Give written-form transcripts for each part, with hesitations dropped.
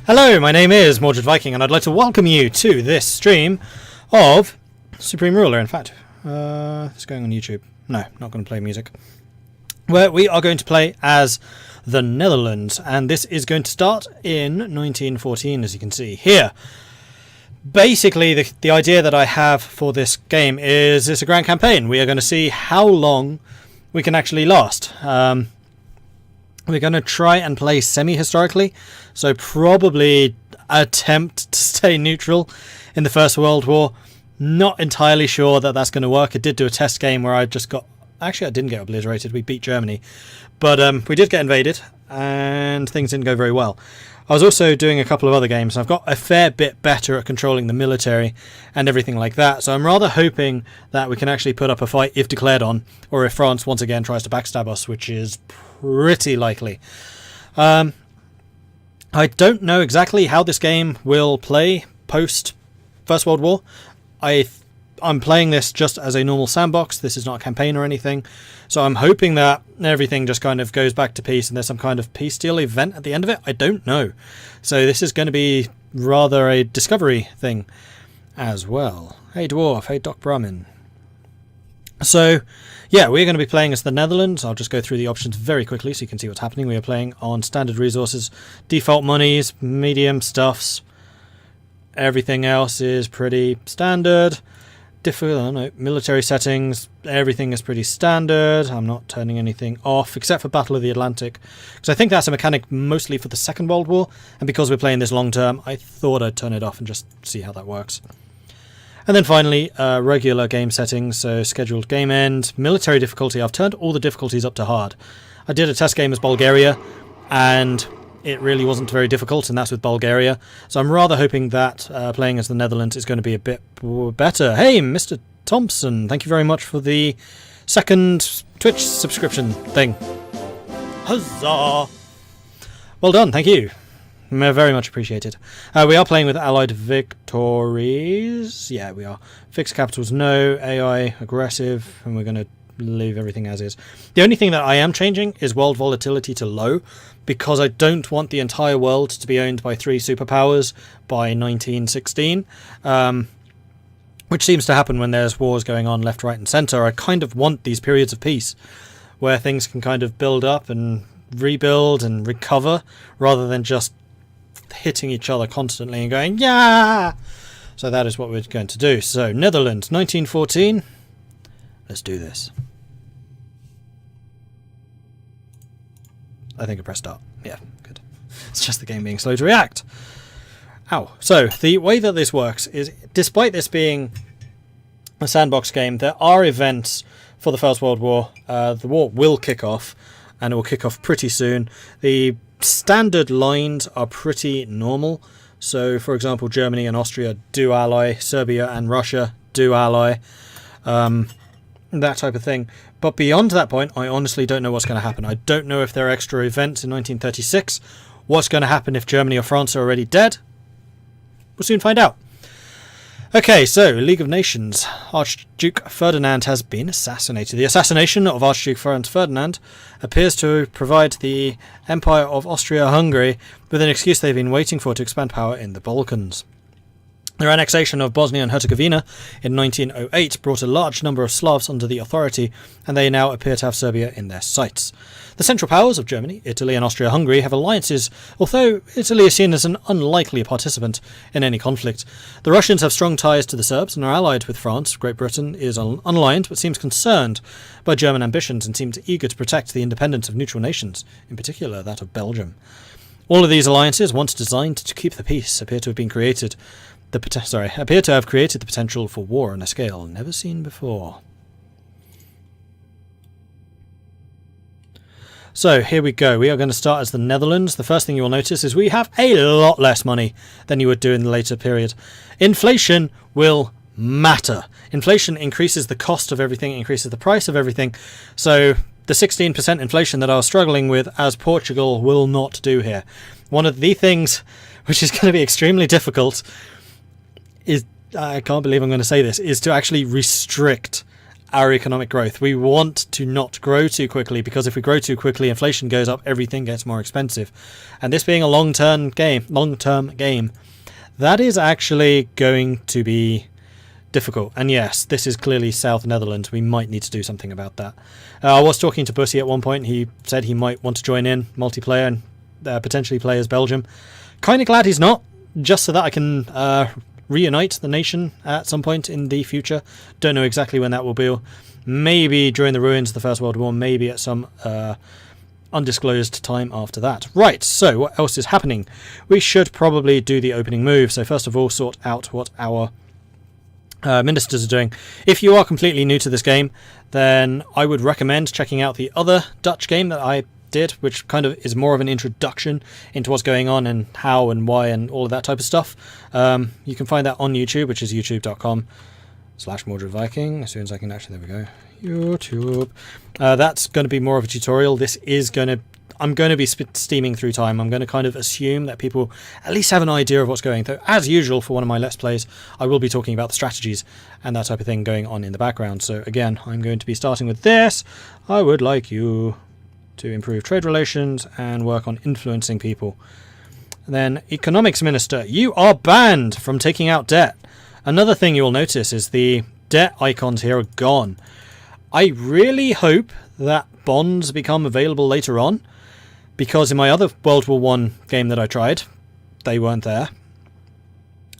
Hello, my name is Mordred Viking, and I'd like to welcome you to this stream of Supreme Ruler. In fact, it's going on YouTube. No, not going to play music. Where we are going to play as the Netherlands, and this is going to start in 1914, as you can see here. Basically, the idea that I have for this game is it's a grand campaign. We are going to see how long we can actually last. We're going to try and play semi-historically, so probably attempt to stay neutral in the First World War. Not entirely sure that that's going to work. I did do a test game where I just got... Actually, I didn't get obliterated. We beat Germany. But we did get invaded, and things didn't go very well. I was also doing a couple of other games. I've got a fair bit better at controlling the military and everything like that, so I'm rather hoping that we can actually put up a fight if declared on, or if France once again tries to backstab us, which is pretty likely. I don't know exactly how this game will play post First World War. I'm playing this just as a normal sandbox. This is not a campaign or anything. So I'm hoping that everything just kind of goes back to peace and there's some kind of peace deal event at the end of it. I don't know. So this is going to be rather a discovery thing as well. Hey Dwarf, hey Doc Brahmin. So yeah, we're going to be playing as the Netherlands. I'll just go through the options very quickly so you can see what's happening. We are playing on standard resources, default monies, medium stuffs. Everything else is pretty standard. Military settings, everything is pretty standard. I'm not turning anything off except for Battle of the Atlantic, because I think that's a mechanic mostly for the Second World War, and because we're playing this long term I thought I'd turn it off and just see how that works. And then finally regular game settings, so scheduled game end, military difficulty. I've turned all the difficulties up to hard. I did a test game as Bulgaria and it really wasn't very difficult, and that's with Bulgaria. So I'm rather hoping that playing as the Netherlands is going to be a bit better. Hey, Mr. Thompson, thank you very much for the second Twitch subscription thing. Huzzah! Well done, thank you. Very much appreciated. We are playing with Allied victories. Yeah, we are. Fixed capitals, no. AI, aggressive, and we're going to leave everything as is. The only thing that I am changing is world volatility to low, because I don't want the entire world to be owned by 3 superpowers by 1916, which seems to happen when there's wars going on left, right and centre. I kind of want these periods of peace where things can kind of build up and rebuild and recover, rather than just hitting each other constantly and going, yeah! So that is what we're going to do. So, Netherlands, 1914. Let's do this. I think I pressed start. Yeah, good. It's just the game being slow to react. Ow. So, the way that this works is, despite this being a sandbox game, there are events for the First World War. The war will kick off, and it will kick off pretty soon. The standard lines are pretty normal. So, for example, Germany and Austria do ally, Serbia and Russia do ally, that type of thing. But beyond that point, I honestly don't know what's going to happen. I don't know if there are extra events in 1936. What's going to happen if Germany or France are already dead? We'll soon find out. Okay, so, League of Nations. Archduke Ferdinand has been assassinated. The assassination of Archduke Franz Ferdinand appears to provide the Empire of Austria-Hungary with an excuse they've been waiting for to expand power in the Balkans. Their annexation of Bosnia and Herzegovina in 1908 brought a large number of Slavs under the authority, and they now appear to have Serbia in their sights. The Central Powers of Germany, Italy and Austria-Hungary have alliances, although Italy is seen as an unlikely participant in any conflict. The Russians have strong ties to the Serbs and are allied with France. Great Britain is unaligned but seems concerned by German ambitions and seems eager to protect the independence of neutral nations, in particular that of Belgium. All of these alliances, once designed to keep the peace, appear to have created the potential for war on a scale never seen before. So here we go. We are going to start as the Netherlands. The first thing you will notice is we have a lot less money than you would do in the later period. Inflation will matter. Inflation increases the cost of everything, increases the price of everything. So the 16% inflation that I was struggling with as Portugal will not do here. One of the things which is going to be extremely difficult is, I can't believe I'm going to say this, is to actually restrict our economic growth. We want to not grow too quickly, because if we grow too quickly, inflation goes up, everything gets more expensive. And this being a long-term game, that is actually going to be difficult. And yes, this is clearly South Netherlands. We might need to do something about that. I was talking to Bussy at one point. He said he might want to join in multiplayer and potentially play as Belgium. Kind of glad he's not, just so that I can reunite the nation at some point in the future. Don't know exactly when that will be. Maybe during the ruins of the First World War, maybe at some undisclosed time after that. Right, so what else is happening? We should probably do the opening move. So first of all, sort out what our ministers are doing. If you are completely new to this game, then I would recommend checking out the other Dutch game that I did, which kind of is more of an introduction into what's going on and how and why and all of that type of stuff. You can find that on YouTube, which is youtube.com/Mordred Viking. As soon as I can actually, there we go, YouTube. That's going to be more of a tutorial. This is going to, I'm going to be steaming through time. I'm going to kind of assume that people at least have an idea of what's going on. As usual for one of my Let's Plays, I will be talking about the strategies and that type of thing going on in the background. So again, I'm going to be starting with this. I would like you to improve trade relations and work on influencing people. And then Economics Minister, you are banned from taking out debt. Another thing you'll notice is the debt icons here are gone. I really hope that bonds become available later on, because in my other World War I game that I tried, they weren't there,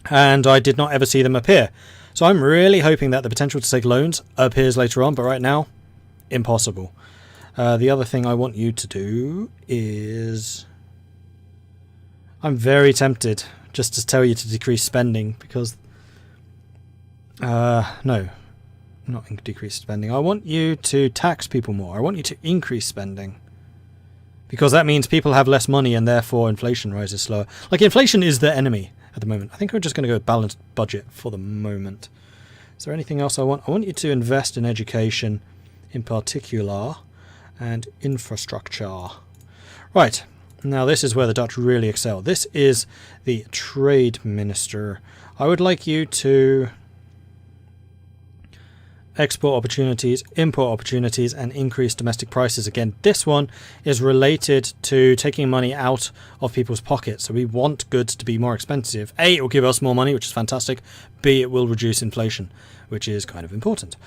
and I did not ever see them appear. So I'm really hoping that the potential to take loans appears later on, but right now, impossible. The other thing I want you to do is, I'm very tempted just to tell you to decrease spending, because no, not decrease spending. I want you to tax people more. I want you to increase spending, because that means people have less money and therefore inflation rises slower. Like, inflation is the enemy at the moment. I think we're just going to go balanced budget for the moment. Is there anything else I want? I want you to invest in education in particular and infrastructure. Right, now this is where the Dutch really excel. This is the Trade Minister. I would like you to export opportunities, import opportunities, and increase domestic prices. Again, this one is related to taking money out of people's pockets. So we want goods to be more expensive. A, it will give us more money, which is fantastic. B, it will reduce inflation, which is kind of important.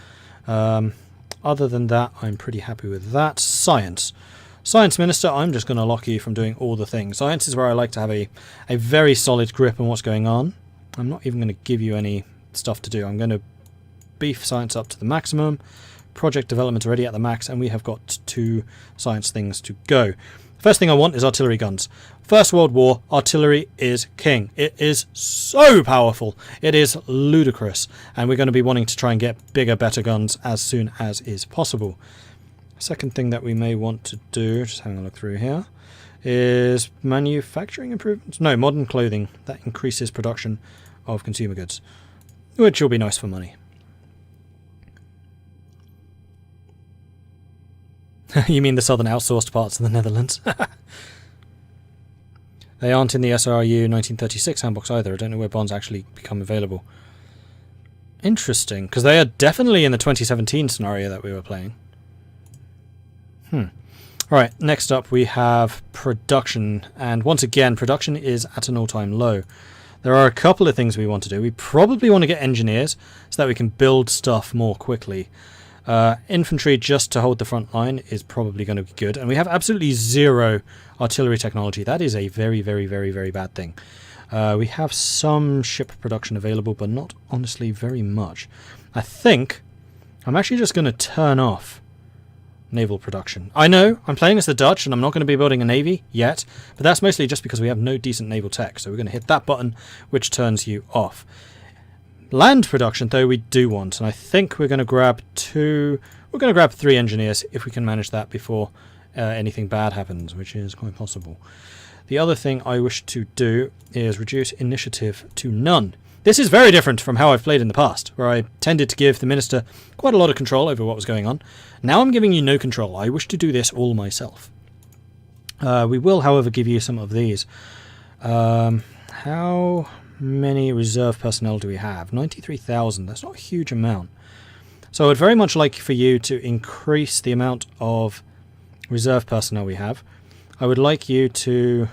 Other than that, I'm pretty happy with that. Science. Science Minister, I'm just going to lock you from doing all the things. Science is where I like to have a very solid grip on what's going on. I'm not even going to give you any stuff to do. I'm going to beef science up to the maximum. Project development already at the max, and we have got 2 science things to go. First thing I want is artillery guns. First World War, artillery is king. It is so powerful. It is ludicrous. And we're going to be wanting to try and get bigger, better guns as soon as is possible. Second thing that we may want to do, just having a look through here, is manufacturing improvements. No, modern clothing. That increases production of consumer goods, which will be nice for money. You mean the southern outsourced parts of the Netherlands? They aren't in the SRU 1936 handbooks either. I don't know where bonds actually become available. Interesting, because they are definitely in the 2017 scenario that we were playing. Alright, next up we have production. And once again, production is at an all-time low. There are a couple of things we want to do. We probably want to get engineers so that we can build stuff more quickly. Infantry just to hold the front line is probably going to be good, and we have absolutely 0 artillery technology. That is a very, very, very, very bad thing. We have some ship production available, but not honestly very much. I think I'm actually just going to turn off naval production. I know I'm playing as the Dutch and I'm not going to be building a navy yet, but that's mostly just because we have no decent naval tech. So we're going to hit that button which turns you off. Land production, though, we do want, and I think we're going to grab 3 engineers if we can manage that before anything bad happens, which is quite possible. The other thing I wish to do is reduce initiative to none. This is very different from how I've played in the past, where I tended to give the minister quite a lot of control over what was going on. Now I'm giving you no control. I wish to do this all myself. We will, however, give you some of these. How many reserve personnel do we have? 93,000. That's not a huge amount. So I would very much like for you to increase the amount of reserve personnel we have. I would like you to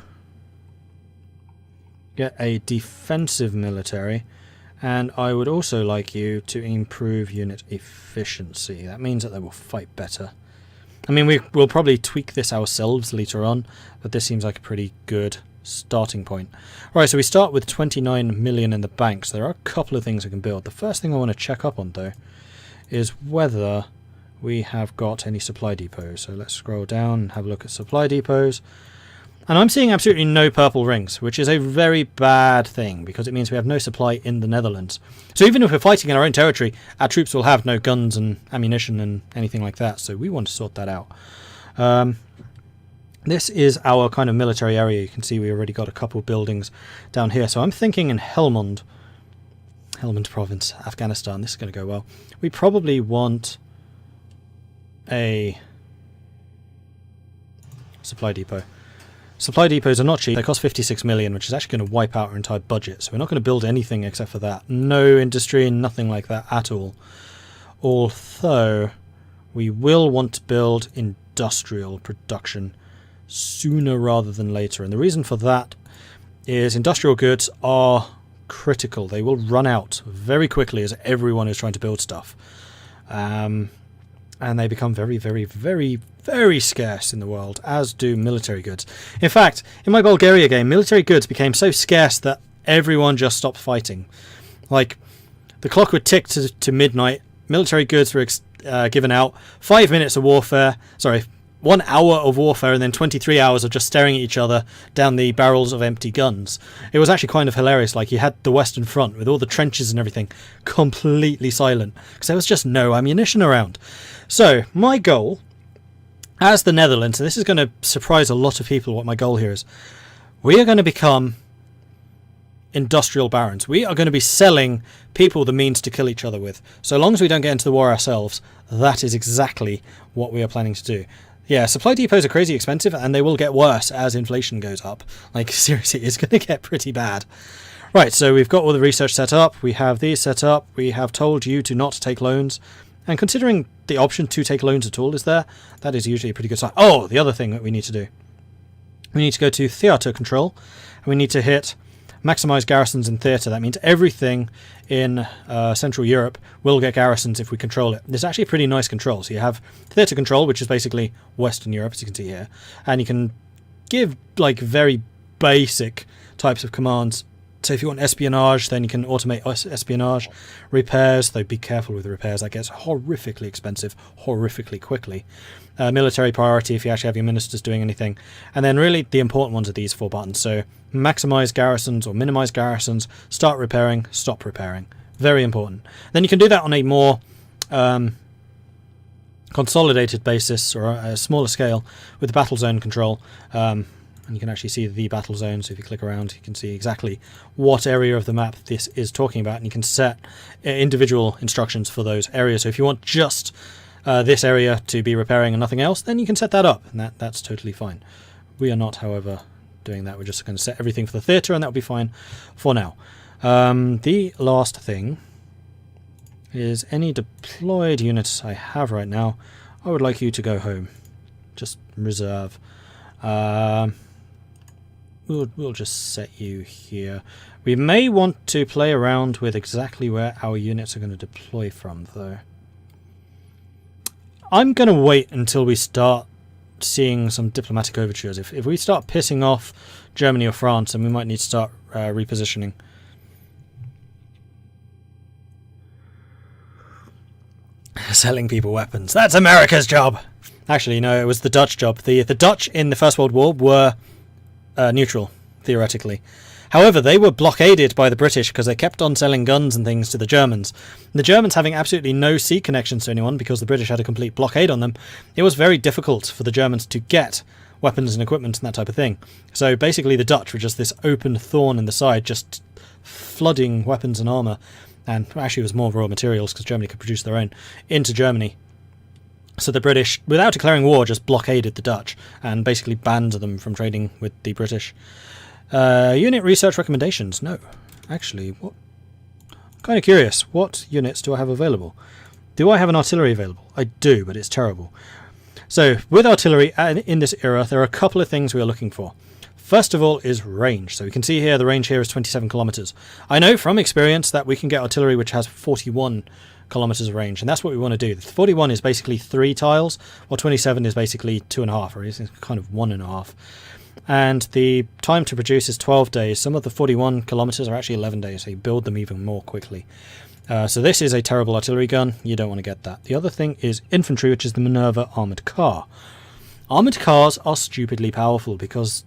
get a defensive military, and I would also like you to improve unit efficiency. That means that they will fight better. I mean, we'll probably tweak this ourselves later on, but this seems like a pretty good starting point. Alright, so we start with 29 million in the bank, so there are a couple of things we can build. The first thing I want to check up on, though, is whether we have got any supply depots. So let's scroll down and have a look at supply depots. And I'm seeing absolutely no purple rings, which is a very bad thing, because it means we have no supply in the Netherlands. So even if we're fighting in our own territory, our troops will have no guns and ammunition and anything like that, so we want to sort that out. This is our kind of military area. You can see we already got a couple buildings down here. So I'm thinking in Helmand province, Afghanistan. This is going to go well. We probably want a supply depot. Supply depots are not cheap. They cost 56 million, which is actually going to wipe out our entire budget. So we're not going to build anything except for that. No industry and nothing like that at all. Although we will want to build industrial production sooner rather than later. And the reason for that is industrial goods are critical. They will run out very quickly as everyone is trying to build stuff. And they become very, very, very, very scarce in the world, as do military goods. In fact, in my Bulgaria game, military goods became so scarce that everyone just stopped fighting. Like, the clock would tick to midnight, military goods were given out, 5 minutes of warfare, sorry, 1 hour of warfare, and then 23 hours of just staring at each other down the barrels of empty guns. It was actually kind of hilarious. Like, you had the Western Front with all the trenches and everything completely silent, because there was just no ammunition around. So, my goal, as the Netherlands, and this is going to surprise a lot of people what my goal here is, we are going to become industrial barons. We are going to be selling people the means to kill each other with. So long as we don't get into the war ourselves, that is exactly what we are planning to do. Yeah, supply depots are crazy expensive, and they will get worse as inflation goes up. Like, seriously, it's going to get pretty bad. Right, so we've got all the research set up. We have these set up. We have told you to not take loans. And considering the option to take loans at all is there, that is usually a pretty good sign. Oh, the other thing that we need to do. We need to go to theatre control, and we need to hit maximize garrisons in theatre. That means everything in Central Europe will get garrisons if we control it. It's actually a pretty nice control. So you have theatre control, which is basically Western Europe, as you can see here. And you can give, like, very basic types of commands. So if you want espionage, then you can automate espionage. Repairs, though be careful with repairs. That gets horrifically expensive, horrifically quickly. Military priority, if you actually have your ministers doing anything. And then really the important ones are these 4 buttons. So maximize garrisons or minimize garrisons, start repairing, stop repairing. Very important. Then you can do that on a more consolidated basis or a smaller scale with the battle zone control. And you can actually see the battle zone. So if you click around, you can see exactly what area of the map this is talking about, and you can set individual instructions for those areas. So if you want just this area to be repairing and nothing else, then you can set that up, and that's totally fine. We are not, however, doing that. We're just going to set everything for the theatre, and that'll be fine for now. The last thing is any deployed units I have right now, I would like you to go home. Just reserve. We'll just set you here. We may want to play around with exactly where our units are going to deploy from, though. I'm going to wait until we start seeing some diplomatic overtures. If we start pissing off Germany or France, then we might need to start repositioning. Selling people weapons. That's America's job! Actually, no, it was the Dutch job. The Dutch in the First World War were neutral, theoretically. However, they were blockaded by the British because they kept on selling guns and things to the Germans. The Germans having absolutely no sea connections to anyone because the British had a complete blockade on them, it was very difficult for the Germans to get weapons and equipment and that type of thing. So basically the Dutch were just this open thorn in the side, just flooding weapons and armour, and actually it was more raw materials because Germany could produce their own, into Germany. So the British, without declaring war, just blockaded the Dutch and basically banned them from trading with the British. Unit research recommendations. No. Actually, what? I'm kind of curious. What units do I have available? Do I have an artillery available? I do, but it's terrible. So with artillery in this era, there are a couple of things we are looking for. First of all is range. So we can see here the range here is 27 kilometers. I know from experience that we can get artillery which has 41 kilometers of range, and that's what we want to do. The 41 is basically 3 tiles, while 27 is basically 2.5, or it's kind of 1.5. And the time to produce is 12 days. Some of the 41 kilometers are actually 11 days, so you build them even more quickly. So this is a terrible artillery gun. You don't want to get that. The other thing is infantry, which is the Minerva armoured car. Armoured cars are stupidly powerful because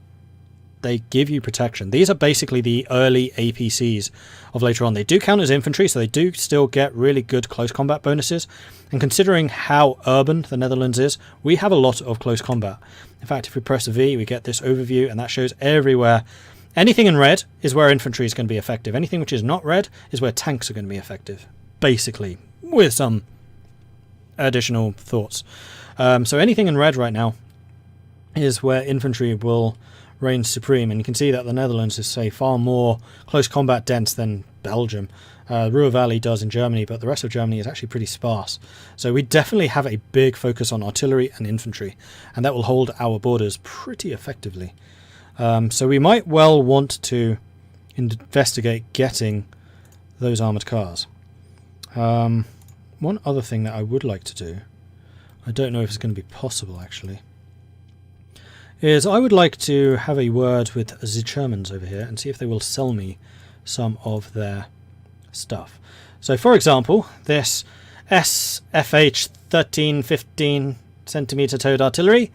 they give you protection. These are basically the early APCs of later on. They do count as infantry, so they do still get really good close combat bonuses. And considering how urban the Netherlands is, we have a lot of close combat. In fact, if we press V, we get this overview, and that shows everywhere. Anything in red is where infantry is going to be effective. Anything which is not red is where tanks are going to be effective, basically, with some additional thoughts. So anything in red right now is where infantry will reign supreme, and you can see that the Netherlands is, say, far more close combat dense than Belgium. Ruhr Valley does in Germany, but the rest of Germany is actually pretty sparse. So we definitely have a big focus on artillery and infantry, and that will hold our borders pretty effectively. So we might well want to investigate getting those armoured cars. One other thing that I would like to do, I don't know if it's going to be possible actually, is I would like to have a word with the Germans over here and see if they will sell me some of their stuff. So for example, this SFH 13-15 centimeter towed artillery,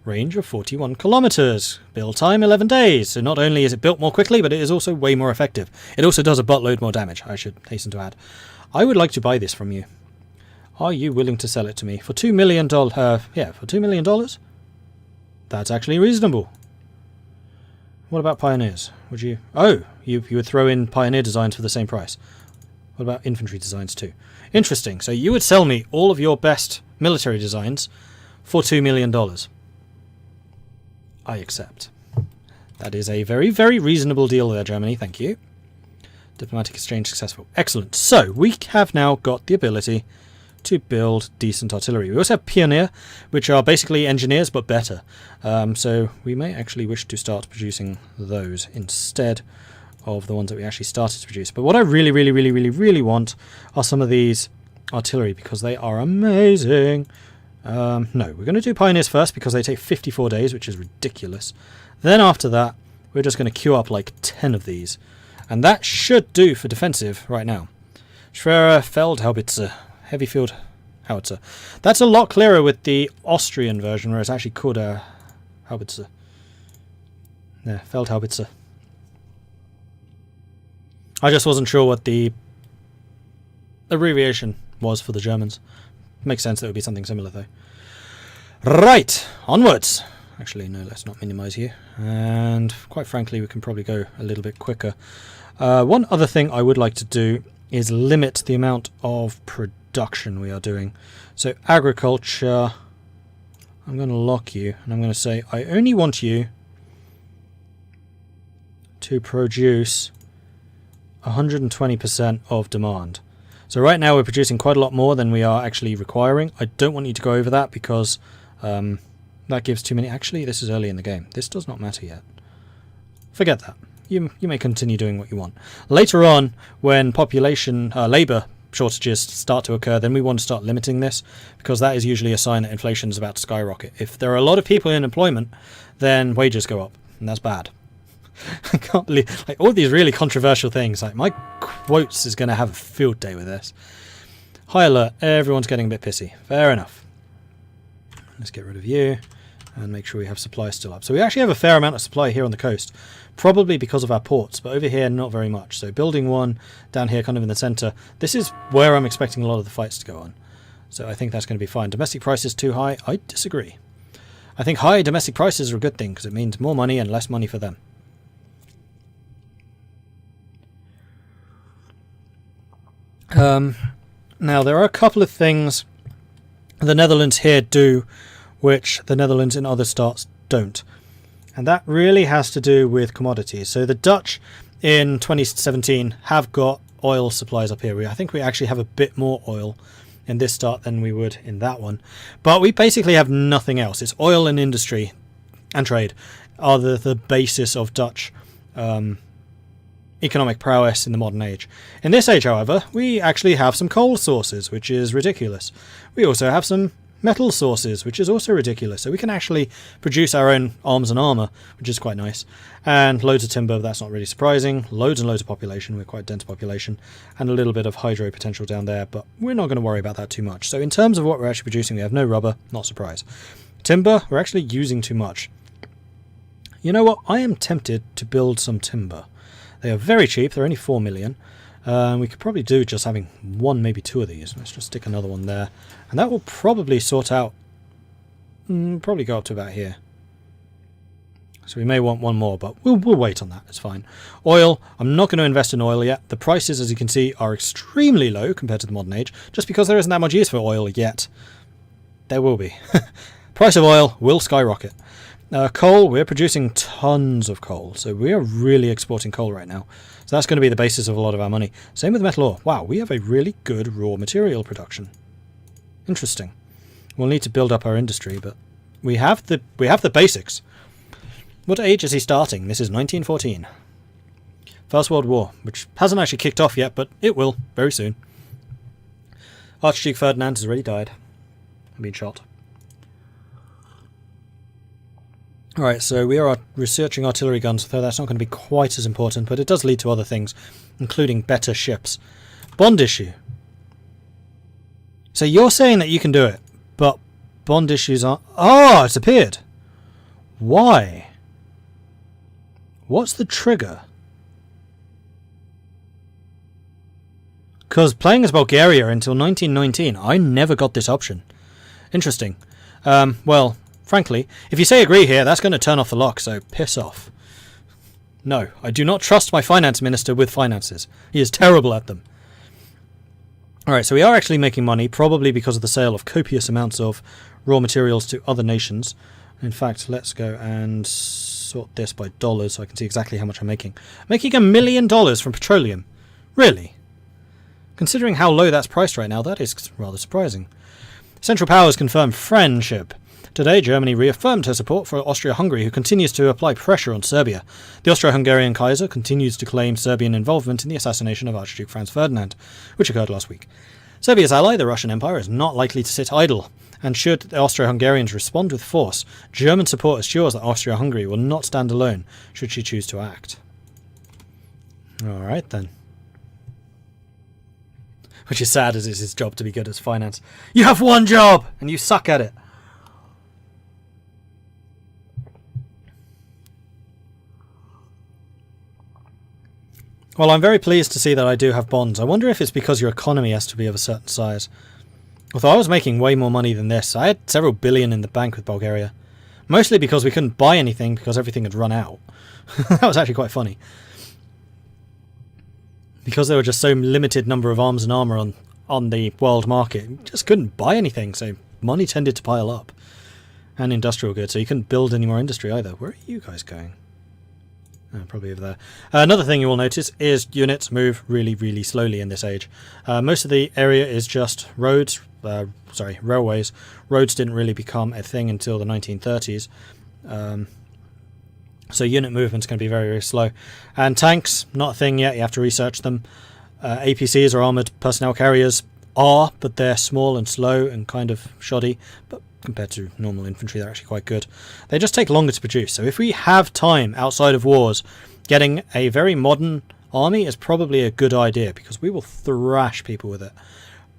range of 41 kilometers, build time 11 days. So not only is it built more quickly, but it is also way more effective. It also does a buttload more damage, I should hasten to add. I would like to buy this from you. Are you willing to sell it to me for $2 million? Yeah, for $2 million? That's actually reasonable. What about Pioneers? Would you... Oh, you would throw in Pioneer designs for the same price. What about infantry designs too? Interesting. So you would sell me all of your best military designs for $2 million. I accept. That is a very, very reasonable deal there, Germany. Thank you. Diplomatic exchange successful. Excellent. So we have now got the ability to build decent artillery. We also have Pioneer, which are basically engineers but better. So we may actually wish to start producing those instead of the ones that we actually started to produce. But what I really, really, really, really, really want are some of these artillery because they are amazing. No, we're going to do Pioneers first because they take 54 days, which is ridiculous. Then after that, we're just going to queue up like 10 of these. And that should do for defensive right now. Schwerer Feldhaubitze. Heavy field howitzer. That's a lot clearer with the Austrian version, where it's actually called a Haubitze. Yeah, Feldhaubitze. I just wasn't sure what the abbreviation was for the Germans. Makes sense that it would be something similar, though. Right, onwards. Actually, no, let's not minimise here. And quite frankly, we can probably go a little bit quicker. One other thing I would like to do is limit the amount of production we are doing. So agriculture, I'm going to lock you, and I'm going to say I only want you to produce 120% of demand. So right now we're producing quite a lot more than we are actually requiring. I don't want you to go over that because that gives too many. Actually, this is early in the game. This does not matter yet. Forget that. You may continue doing what you want. Later on, when population, labour shortages start to occur, then we want to start limiting this, because that is usually a sign that inflation is about to skyrocket. If there are a lot of people in employment, then wages go up, and that's bad. I can't believe, like, all these really controversial things. Like, my quotes is going to have a field day with this. High alert. Everyone's getting a bit pissy. Fair enough. Let's get rid of you and make sure we have supply still up. So we actually have a fair amount of supply here on the coast, probably because of our ports, but over here not very much. So building one down here kind of in the centre. This is where I'm expecting a lot of the fights to go on. So I think that's going to be fine. Domestic prices too high? I disagree. I think high domestic prices are a good thing because it means more money and less money for them. Now there are a couple of things the Netherlands here do which the Netherlands in other states don't, and that really has to do with commodities. So the Dutch in 2017 have got oil supplies up here. I think we actually have a bit more oil in this start than we would in that one. But we basically have nothing else. It's oil and industry and trade are the basis of Dutch economic prowess in the modern age. In this age, however, we actually have some coal sources, which is ridiculous. We also have some metal sources, which is also ridiculous. So we can actually produce our own arms and armour, which is quite nice. And loads of timber, that's not really surprising. Loads and loads of population, we're quite a dense population. And a little bit of hydro potential down there, but we're not going to worry about that too much. So in terms of what we're actually producing, we have no rubber, not surprised. Timber, we're actually using too much. You know what? I am tempted to build some timber. They are very cheap, they're only 4 million. We could probably do just having one, maybe two of these. Let's just stick another one there. And that will probably sort out... probably go up to about here. So we may want one more, but we'll wait on that. It's fine. Oil, I'm not going to invest in oil yet. The prices, as you can see, are extremely low compared to the modern age, just because there isn't that much use for oil yet. There will be. Price of oil will skyrocket. Coal, we're producing tons of coal, so we are really exporting coal right now. So that's going to be the basis of a lot of our money. Same with metal ore. Wow, we have a really good raw material production. Interesting. We'll need to build up our industry, but we have the basics. What age is he starting? This is 1914. First World War, which hasn't actually kicked off yet, but it will very soon. Archduke Ferdinand has already died. Been shot. Alright, so we are researching artillery guns, though that's not going to be quite as important, but it does lead to other things, including better ships. Bond issue. So you're saying that you can do it, but bond issues aren't... Oh, it's appeared! Why? What's the trigger? Because playing as Bulgaria until 1919, I never got this option. Interesting. Well... Frankly, if you say agree here, that's going to turn off the lock, so piss off. No, I do not trust my finance minister with finances. He is terrible at them. Alright, so we are actually making money, probably because of the sale of copious amounts of raw materials to other nations. In fact, let's go and sort this by dollars so I can see exactly how much I'm making. Making $1 million from petroleum. Really? Considering how low that's priced right now, that is rather surprising. Central Powers confirmed friendship. Today, Germany reaffirmed her support for Austria-Hungary, who continues to apply pressure on Serbia. The Austro-Hungarian Kaiser continues to claim Serbian involvement in the assassination of Archduke Franz Ferdinand, which occurred last week. Serbia's ally, the Russian Empire, is not likely to sit idle, and should the Austro-Hungarians respond with force, German support assures that Austria-Hungary will not stand alone should she choose to act. Alright then. Which is sad, as it's his job to be good at finance. You have one job, and you suck at it. Well, I'm very pleased to see that I do have bonds. I wonder if it's because your economy has to be of a certain size. Although I was making way more money than this. I had several billion in the bank with Bulgaria. Mostly because we couldn't buy anything because everything had run out. That was actually quite funny. Because there were just so limited number of arms and armour on the world market, you just couldn't buy anything, so money tended to pile up. And industrial goods, so you couldn't build any more industry either. Where are you guys going? Oh, probably over there. Another thing you will notice is units move really, really slowly in this age. Most of the area is just roads, railways. Roads didn't really become a thing until the 1930s. So unit movement's going to be very, very slow. And tanks, not a thing yet, you have to research them. APCs, or armoured personnel carriers, are, but they're small and slow and kind of shoddy. But compared to normal infantry, they're actually quite good. They just take longer to produce. So if we have time outside of wars, getting a very modern army is probably a good idea, because we will thrash people with it.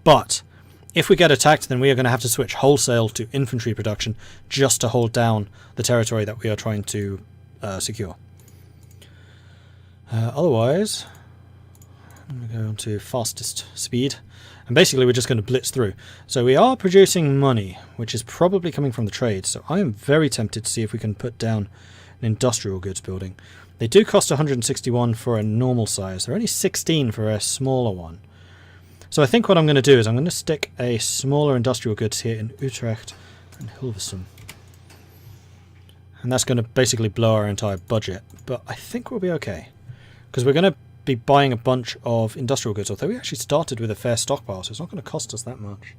But if we get attacked, then we are going to have to switch wholesale to infantry production just to hold down the territory that we are trying to secure. Otherwise, I'm going to go on to fastest speed. And basically we're just going to blitz through. So we are producing money, which is probably coming from the trade. So I am very tempted to see if we can put down an industrial goods building. They do cost 161 for a normal size. They're only 16 for a smaller one. So I think what I'm going to do is I'm going to stick a smaller industrial goods here in Utrecht and Hilversum. And that's going to basically blow our entire budget. But I think we'll be okay. Because we're going to be buying a bunch of industrial goods, although we actually started with a fair stockpile, so it's not going to cost us that much.